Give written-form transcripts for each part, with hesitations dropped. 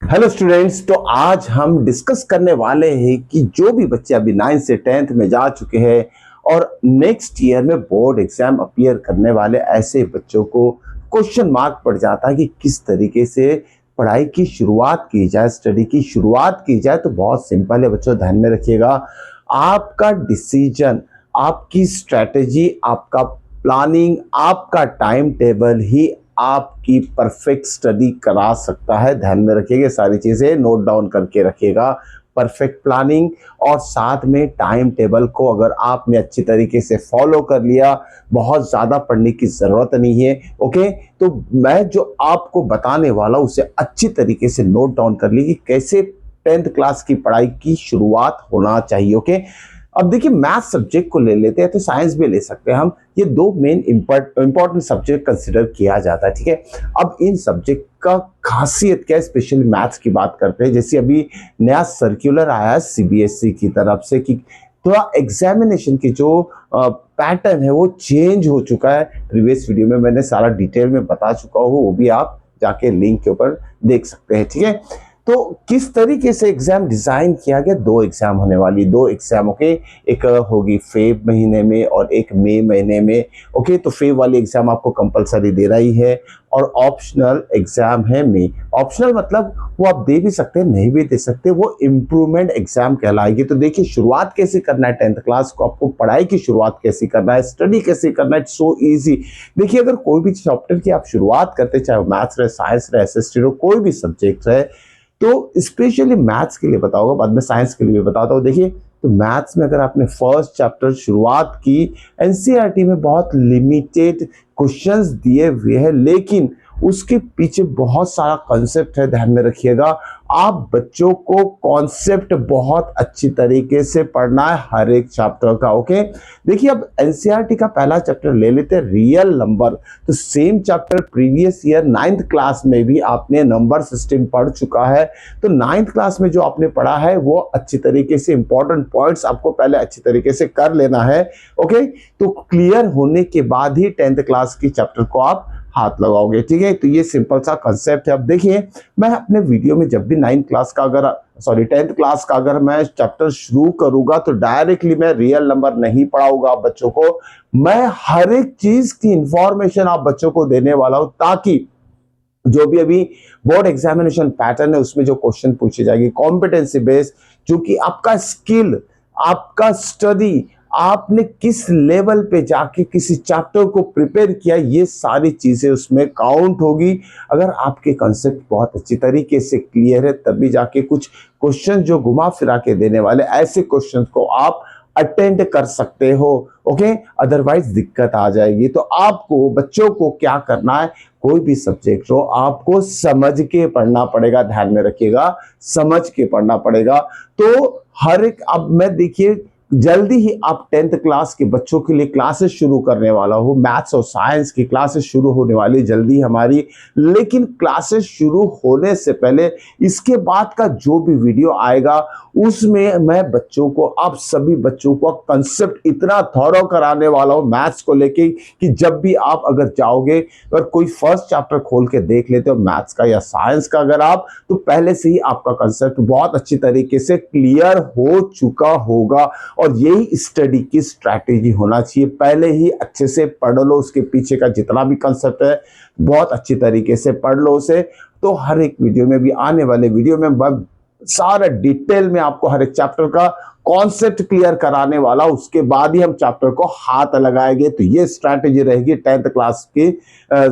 Hello students, तो आज हम डिस्कस करने वाले हैं कि जो भी बच्चे अभी 9th से 10th में जा चुके हैं और नेक्स्ट ईयर में बोर्ड एग्जाम अपीयर करने वाले ऐसे बच्चों को क्वेश्चन मार्क पड़ जाता है कि किस तरीके से पढ़ाई की शुरुआत की जाए, स्टडी की शुरुआत की जाए। तो बहुत सिंपल है बच्चों, ध्यान में रखिएगा। आपका डिसीजन, आपकी स्ट्रेटेजी, आपका प्लानिंग, आपका टाइम टेबल ही आपकी परफेक्ट स्टडी करा सकता है। ध्यान में रखिएगा, सारी चीजें नोट डाउन करके रखिएगा। परफेक्ट प्लानिंग और साथ में टाइम टेबल को अगर आपने अच्छी तरीके से फॉलो कर लिया, बहुत ज्यादा पढ़ने की जरूरत नहीं है। ओके, तो मैं जो आपको बताने वाला हूं उसे अच्छी तरीके से नोट डाउन कर ली कि कैसे 10th क्लास की पढ़ाई की शुरुआत होना चाहिए। ओके, अब देखिए मैथ सब्जेक्ट को ले लेते हैं तो साइंस भी ले सकते हैं हम। ये दो मेन इंपॉर्टेंट सब्जेक्ट कंसिडर किया जाता है, ठीक है। अब इन सब्जेक्ट का खासियत क्या है, स्पेशली मैथ्स की बात करते हैं। जैसे अभी नया सर्कुलर आया है सीबीएसई की तरफ से कि थोड़ा एग्जामिनेशन की जो पैटर्न है वो चेंज हो चुका है। प्रीवियस वीडियो में मैंने सारा डिटेल में बता चुका हूँ, वो भी आप जाके लिंक के ऊपर देख सकते हैं, ठीक है। तो किस तरीके से एग्जाम डिजाइन किया गया, दो एग्जाम होने वाली, दो एग्जाम। ओके, एक होगी फेब महीने में और एक मई महीने में। ओके, तो फेब वाली एग्जाम आपको कंपलसरी दे रही है और ऑप्शनल एग्जाम है मई। ऑप्शनल मतलब वो आप दे भी सकते हैं, नहीं भी दे सकते, वो इम्प्रूवमेंट एग्जाम कहलाएगी। तो देखिए शुरुआत कैसे करना है 10th क्लास को, आपको पढ़ाई की शुरुआत कैसे करना है, स्टडी कैसे करना है, सो इजी। देखिए अगर कोई भी चैप्टर की आप शुरुआत करते, चाहे मैथ्स रहे, साइंस रहे, एसएसटी रहे, कोई भी सब्जेक्ट रहे, तो स्पेशली मैथ्स के लिए बताऊंगा, बाद में साइंस के लिए भी बताता हूँ। देखिए तो मैथ्स में अगर आपने फर्स्ट चैप्टर शुरुआत की, एनसीईआरटी में बहुत लिमिटेड क्वेश्चंस दिए हुए हैं, लेकिन उसके पीछे बहुत सारा कॉन्सेप्ट है। ध्यान में रखिएगा, आप बच्चों को कॉन्सेप्ट बहुत अच्छी तरीके से पढ़ना है हर एक चैप्टर का। ओके, देखिए अब एनसीईआरटी का पहला चैप्टर ले लेते हैं, रियल नंबर। तो same chapter previous year 9th class में भी आपने नंबर सिस्टम पढ़ चुका है। तो 9th क्लास में जो आपने पढ़ा है वो अच्छी तरीके से इंपॉर्टेंट पॉइंट्स आपको पहले अच्छी तरीके से कर लेना है। ओके, तो क्लियर होने के बाद ही 10th क्लास की चैप्टर को आप हाथ लगाओगे, ठीक है। तो ये सिंपल सा कंसेप्ट है। अब देखिए मैं अपने वीडियो में जब भी 9th क्लास का अगर 10th क्लास का अगर मैं चैप्टर शुरू करूंगा तो डायरेक्टली मैं रियल नंबर नहीं पढ़ाऊंगा आप बच्चों को। मैं हर एक चीज की इंफॉर्मेशन आप बच्चों को देने वाला हूं, ताकि जो भी अभी बोर्ड एग्जामिनेशन पैटर्न है उसमें जो क्वेश्चन पूछे जाएंगे कॉम्पिटेंसी बेस्ड, जो कि आपका स्किल, आपका स्टडी, आपने किस लेवल पे जाके किसी चैप्टर को प्रिपेयर किया, ये सारी चीजें उसमें काउंट होगी। अगर आपके कॉन्सेप्ट बहुत अच्छी तरीके से क्लियर है तभी जाके कुछ क्वेश्चन जो घुमा फिरा के देने वाले, ऐसे क्वेश्चन को आप अटेंड कर सकते हो। ओके, अदरवाइज दिक्कत आ जाएगी। तो आपको बच्चों को क्या करना है, कोई भी सब्जेक्ट हो आपको समझ के पढ़ना पड़ेगा। ध्यान में रखिएगा, समझ के पढ़ना पड़ेगा। तो हर एक, अब मैं देखिए जल्दी ही आप 10th क्लास के बच्चों के लिए क्लासेस शुरू करने वाला हूँ। मैथ्स और साइंस की क्लासेस शुरू होने वाली जल्दी हमारी। लेकिन क्लासेस शुरू होने से पहले इसके बाद का जो भी वीडियो आएगा उसमें मैं बच्चों को, आप सभी बच्चों को कंसेप्ट इतना थॉरो कराने वाला हूँ मैथ्स को लेके कि जब भी आप अगर जाओगे, अगर कोई फर्स्ट चैप्टर खोल के देख लेते हो मैथ्स का या साइंस का, अगर आप, तो पहले से ही आपका कंसेप्ट बहुत अच्छी तरीके से क्लियर हो चुका होगा। और यही स्टडी की स्ट्रैटेजी होना चाहिए। पहले ही अच्छे से पढ़ लो, उसके पीछे का जितना भी कंसेप्ट है बहुत अच्छी तरीके से पढ़ लो उसे। तो हर एक वीडियो में भी, आने वाले वीडियो में मैं सारा डिटेल में आपको हर एक चैप्टर का कॉन्सेप्ट क्लियर कराने वाला, उसके बाद ही हम चैप्टर को हाथ लगाएंगे। तो ये स्ट्रैटेजी रहेगी 10th क्लास के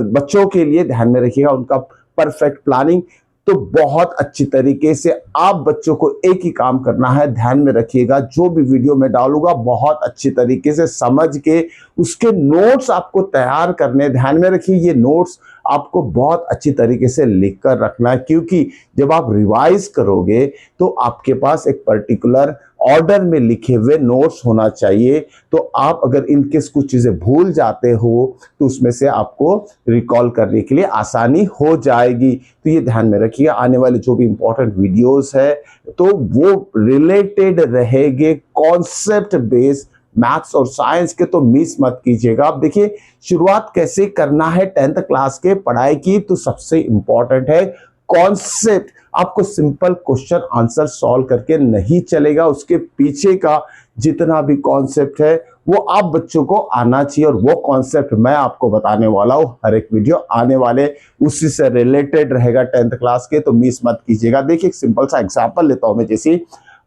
बच्चों के लिए। ध्यान में रखिएगा, उनका परफेक्ट प्लानिंग। तो बहुत अच्छी तरीके से आप बच्चों को एक ही काम करना है, ध्यान में रखिएगा, जो भी वीडियो में डालूंगा बहुत अच्छी तरीके से समझ के उसके नोट्स आपको तैयार करने। ध्यान में रखिए, ये नोट्स आपको बहुत अच्छी तरीके से लिख कर रखना है, क्योंकि जब आप रिवाइज करोगे तो आपके पास एक पर्टिकुलर ऑर्डर में लिखे हुए नोट्स होना चाहिए। तो आप अगर इनकेस कुछ चीजें भूल जाते हो तो उसमें से आपको रिकॉल करने के लिए आसानी हो जाएगी। तो ये ध्यान में रखिए, आने वाले जो भी इंपॉर्टेंट वीडियोस है तो वो रिलेटेड रहेंगे कॉन्सेप्ट बेस्ड मैथ्स और साइंस के, तो मिस मत कीजिएगा। अब देखिए शुरुआत कैसे करना है 10th क्लास के पढ़ाई की, तो सबसे इंपॉर्टेंट है कॉन्सेप्ट, आपको सिंपल क्वेश्चन आंसर सॉल्व करके नहीं चलेगा, उसके पीछे का जितना भी कॉन्सेप्ट है वो आप बच्चों को आना चाहिए। और वो कॉन्सेप्ट मैं आपको बताने वाला हूँ, हर एक वीडियो आने वाले उसी से रिलेटेड रहेगा 10th क्लास के, तो मिस मत कीजिएगा। देखिए एक सिंपल सा एग्जांपल लेता हूं मैं, जैसे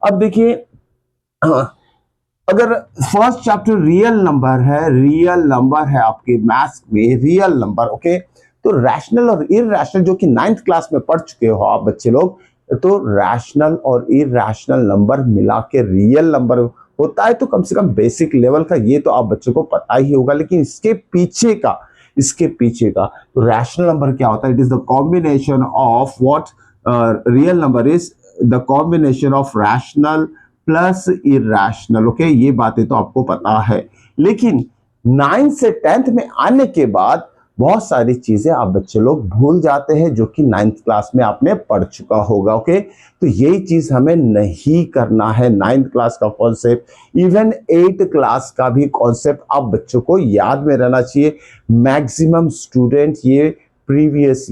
अब देखिए अगर फर्स्ट चैप्टर रियल नंबर है आपके मैथ्स में, रियल नंबर, ओके, तो रैशनल और इरैशनल जो कि 9th क्लास में पढ़ चुके हो आप बच्चे लोग, तो रैशनल और इरैशनल नंबर मिला के रियल नंबर होता है। तो कम से कम बेसिक लेवल का ये तो आप बच्चों को पता ही होगा, लेकिन इसके पीछे का तो रैशनल नंबर क्या होता है? It is the combination of what real number is the combination of rational plus irrational, okay, ये बातें तो आपको पता है। लेकिन 9 से 10th में आने के बाद बहुत सारी चीजें आप बच्चे लोग भूल जाते हैं जो कि 9th क्लास में आपने पढ़ चुका होगा, ओके। तो यही चीज हमें नहीं करना है। 9th क्लास का कॉन्सेप्ट, इवन 8th क्लास का भी कॉन्सेप्ट आप बच्चों को याद में रहना चाहिए। मैक्सिमम स्टूडेंट ये प्रीवियस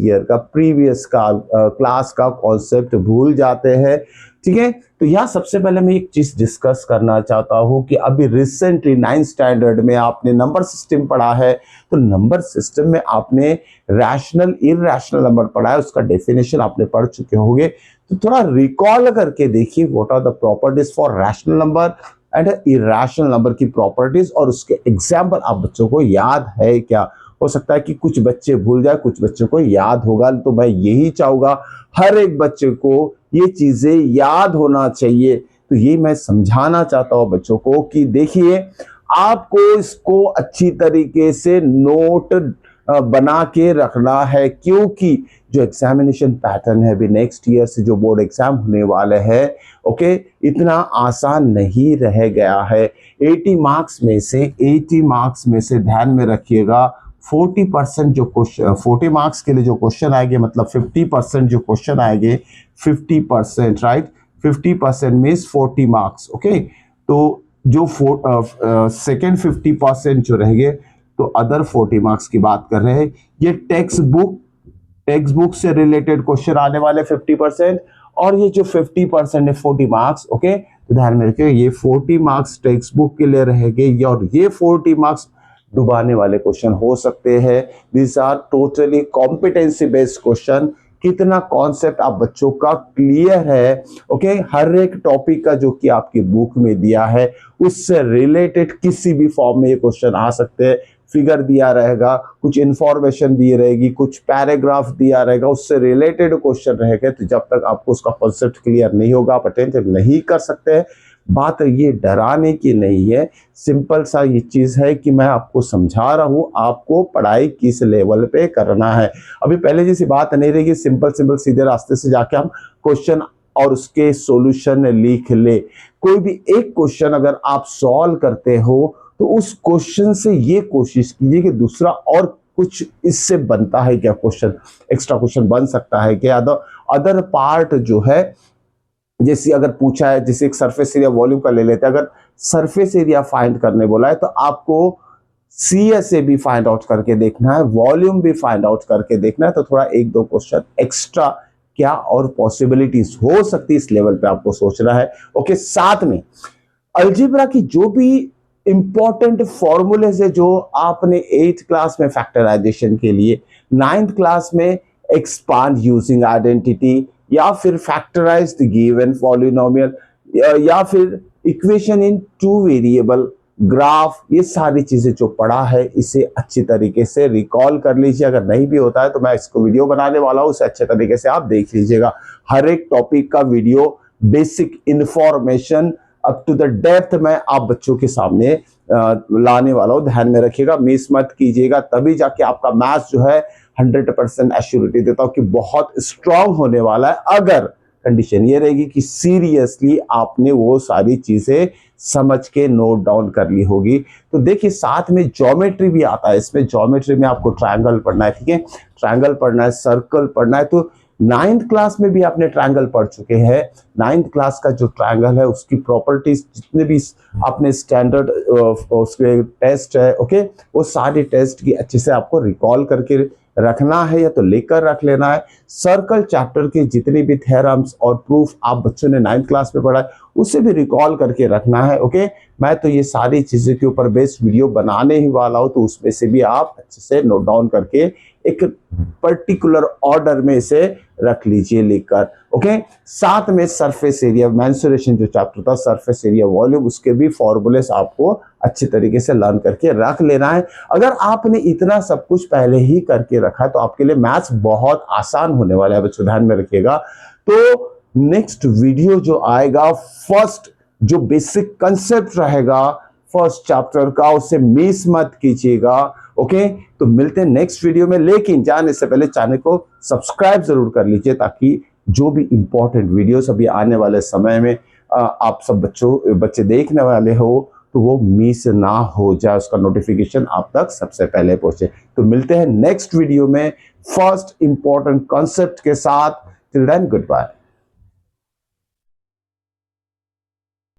क्लास का कॉन्सेप्ट भूल जाते हैं, ठीक है। तो यहाँ सबसे पहले मैं एक चीज डिस्कस करना चाहता हूँ कि अभी रिसेंटली 9th स्टैंडर्ड में आपने नंबर सिस्टम पढ़ा है, तो नंबर सिस्टम में आपने रैशनल इरैशनल नंबर पढ़ा है, उसका डेफिनेशन आपने पढ़ चुके होंगे। तो थोड़ा रिकॉल करके देखिए what are the properties for rational number and irrational number की प्रॉपर्टीज, और उसके एग्जाम्पल आप बच्चों को याद है क्या? हो सकता है कि कुछ बच्चे भूल जाए, कुछ बच्चों को याद होगा। तो मैं यही चाहूंगा हर एक बच्चे को ये चीजें याद होना चाहिए। तो ये मैं समझाना चाहता हूं बच्चों को कि देखिए आपको इसको अच्छी तरीके से नोट बना के रखना है, क्योंकि जो एग्जामिनेशन पैटर्न है अभी नेक्स्ट ईयर से जो बोर्ड एग्जाम होने वाले हैं, ओके, इतना आसान नहीं रह गया है। 80 मार्क्स में से ध्यान में रखिएगा 40% जो क्वेश्चन, 40 मार्क्स के लिए जो क्वेश्चन आएंगे, मतलब 50% जो क्वेश्चन आएंगे, 50%, राइट, 50% मीन्स 40 मार्क्स, ओके। तो जो सेकेंड 50% जो रहेंगे, तो अदर 40 मार्क्स की बात कर रहे हैं। ये टेक्स्ट बुक से रिलेटेड क्वेश्चन आने वाले 50%, और ये जो 50% है 40 मार्क्स, ओके, तो ध्यान में रखिए ये 40 मार्क्स टेक्स्ट बुक के लिए रहेंगे, और ये 40 मार्क्स डुबाने वाले क्वेश्चन हो सकते हैं। This are totally competency based question. कितना कॉन्सेप्ट आप बच्चों का क्लियर है, ओके, हर एक टॉपिक का जो कि आपकी बुक में दिया है उससे रिलेटेड किसी भी फॉर्म में ये क्वेश्चन आ सकते हैं। फिगर दिया रहेगा, कुछ इंफॉर्मेशन दी रहेगी, कुछ पैराग्राफ दिया रहेगा, उससे रिलेटेड क्वेश्चन रहेगा। तो जब तक आपको उसका कॉन्सेप्ट क्लियर नहीं होगा आप अटेंड नहीं कर सकते हैं। बात ये डराने की नहीं है, सिंपल सा ये चीज है कि मैं आपको समझा रहा हूं आपको पढ़ाई किस लेवल पे करना है। अभी पहले जैसी बात नहीं रहेगी, सिंपल सीधे रास्ते से जाके हम क्वेश्चन और उसके सॉल्यूशन लिख ले। कोई भी एक क्वेश्चन अगर आप सॉल्व करते हो तो उस क्वेश्चन से ये कोशिश कीजिए कि दूसरा और कुछ इससे बनता है क्या, क्वेश्चन एक्स्ट्रा क्वेश्चन बन सकता है क्या। अदर पार्ट जो है, जैसे अगर पूछा है, जैसे एक सरफेस एरिया वॉल्यूम का ले लेते हैं, अगर सरफेस एरिया फाइंड करने बोला है तो आपको CSA भी फाइंड आउट करके देखना है, वॉल्यूम भी फाइंड आउट करके देखना है। तो थोड़ा एक दो क्वेश्चन एक्स्ट्रा क्या और पॉसिबिलिटीज हो सकती है इस लेवल पे आपको सोचना है, ओके। साथ में अलजेब्रा की जो भी इंपॉर्टेंट फॉर्मूलेज है जो आपने 8th क्लास में फैक्टराइजेशन के लिए, 9th क्लास में एक्सपांड यूजिंग आइडेंटिटी, या फिर फैक्टराइज द गिवन पॉलिनोमियल, या फिर इक्वेशन इन 2 वेरिएबल, ग्राफ, ये सारी चीजें जो पढ़ा है इसे अच्छी तरीके से रिकॉल कर लीजिए। अगर नहीं भी होता है तो मैं इसको वीडियो बनाने वाला हूं, उसे अच्छे तरीके से आप देख लीजिएगा। हर एक टॉपिक का video, basic information up to the depth में आप बच्चों के सामने लाने वाला हूं, ध्यान में रखिएगा, मिस मत कीजिएगा। तभी जाके आपका मैथ्स जो है 100% एश्योरिटी देता हूं कि बहुत स्ट्रांग होने वाला है, अगर कंडीशन ये रहेगी कि सीरियसली आपने वो सारी चीजें समझ के नोट डाउन कर ली होगी। तो देखिए साथ में ज्योमेट्री भी आता है, इसमें ज्योमेट्री में आपको ट्रायंगल पढ़ना है, ठीक है, ट्रायंगल पढ़ना है, सर्कल पढ़ना है। तो 9th क्लास में भी आपने ट्रायंगल पढ़ चुके हैं। 9th क्लास का जो ट्रायंगल है उसकी प्रॉपर्टीज जितने भी आपने स्टैंडर्ड उसके टेस्ट है, ओके, वो सारे टेस्ट की अच्छे से आपको रिकॉल करके रखना है या तो लेकर रख लेना है। सर्कल चैप्टर के जितनी भी थ्योरम्स और प्रूफ आप बच्चों ने 9th क्लास में पढ़ा है उसे भी रिकॉल करके रखना है। ओके, मैं तो ये सारी चीज़ों के ऊपर बेस्ड वीडियो बनाने ही वाला हूँ, तो उसमें से भी आप अच्छे से नोट डाउन करके एक पर्टिकुलर ऑर्डर में इसे रख लीजिए लिखकर। ओके, साथ में सरफेस एरिया मेंसुरेशन जो चैप्टर था, सरफेस एरिया वॉल्यूम, उसके भी फॉर्मूलेस आपको अच्छी तरीके से लर्न करके रख लेना है। अगर आपने इतना सब कुछ पहले ही करके रखा है तो आपके लिए मैथ्स बहुत आसान होने वाला है बच्चों, ध्यान में रखिएगा। तो नेक्स्ट वीडियो जो आएगा, फर्स्ट जो बेसिक कंसेप्ट रहेगा फर्स्ट चैप्टर का, उसे मिस मत कीजिएगा। ओके, तो मिलते हैं नेक्स्ट वीडियो में, लेकिन जाने से पहले चैनल को सब्सक्राइब जरूर कर लीजिए ताकि जो भी इंपॉर्टेंट वीडियोस अभी आने वाले समय में आप सब बच्चे देखने वाले हो तो वो मिस ना हो जाए, उसका नोटिफिकेशन आप तक सबसे पहले पहुंचे। तो मिलते हैं नेक्स्ट वीडियो में फर्स्ट इंपॉर्टेंट कॉन्सेप्ट के साथ। Till then, good bye.